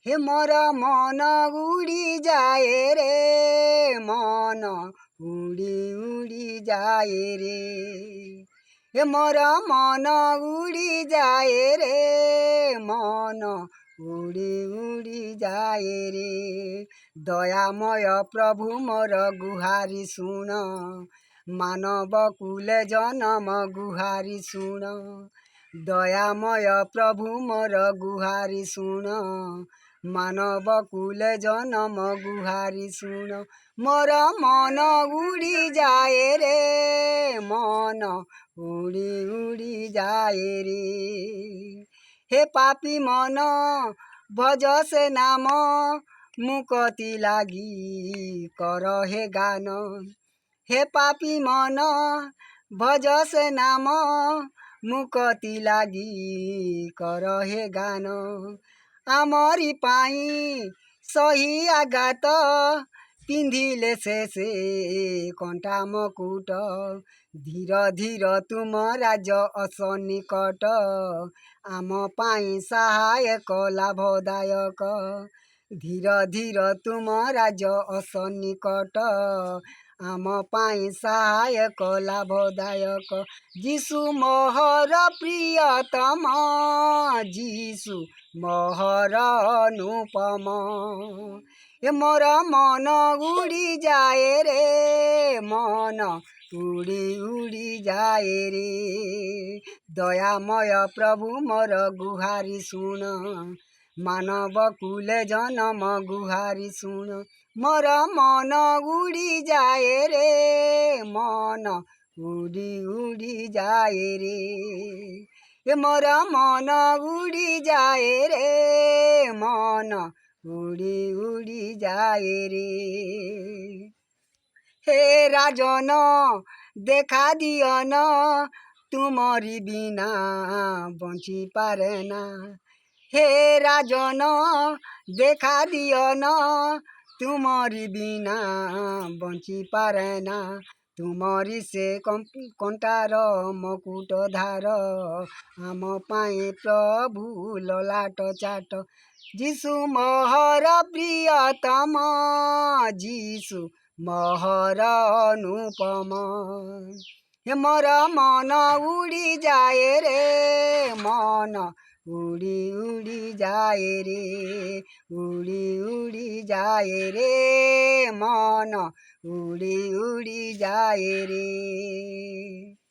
हे मोर मन उड़ी जाए रे, मन उड़ी उड़ी जाए रे। हे मोर मन उड़ी जाए रे, मन उड़ी उड़ी जाए रे। दयामय प्रभु मोर गुहारी सुन, मानव कुल जनम गुहारी सुन। दयामय प्रभु मोर गुहारी सुन, मानव कुल जनम गुहारी सुन। मोर मन उड़ी जाए रे, मन उड़ी उड़ी जाए रे। हे पापी मन भज से नाम, मुक्ति लागी कर हे गान। हे पापी मन भज से नाम, मुक्ति लागी कर हे गान। आमरी पाई सही आघात, पिंधिले से कंटा मकुट। धीर धीर तुम राज अस निकट, आम पाई सहायक लाभदायक। धीर धीर तुम राज अस निकट, आम पाई सहायक लाभदायक। जीशु मोहर प्रियतम, जीशु मोहर अनुपम। हे मोर मन उड़ी जाए रे, मन उड़ी उड़ी जाए रे। दयामय प्रभु मोर गुहारी सुन, मानव कुल जनम गुहारी सुन। मोर मन उड़ी जाए रे, मन उड़ी उड़ी जाए रे। हे मोर मन उड़ी जाए रे, मन उड़ी उड़ी जाए रे। हे राजन देखा दियन, तुमरी बिना बंची पारे ना। हे राजन देखा दियन, तुमरी बिना बंची पारे ना। तुमरी से कंटार मकुट धार, आम पाए प्रभु ललाट चाट। जीशु मोहर प्रियतम, जीशु मोहर अनुपम। हे मोर मन उड़ी जाए रे, मन उड़ी उड़ी जाए रे। उड़ी उड़ी जाए रे, मन उड़ी उड़ी जाए रे।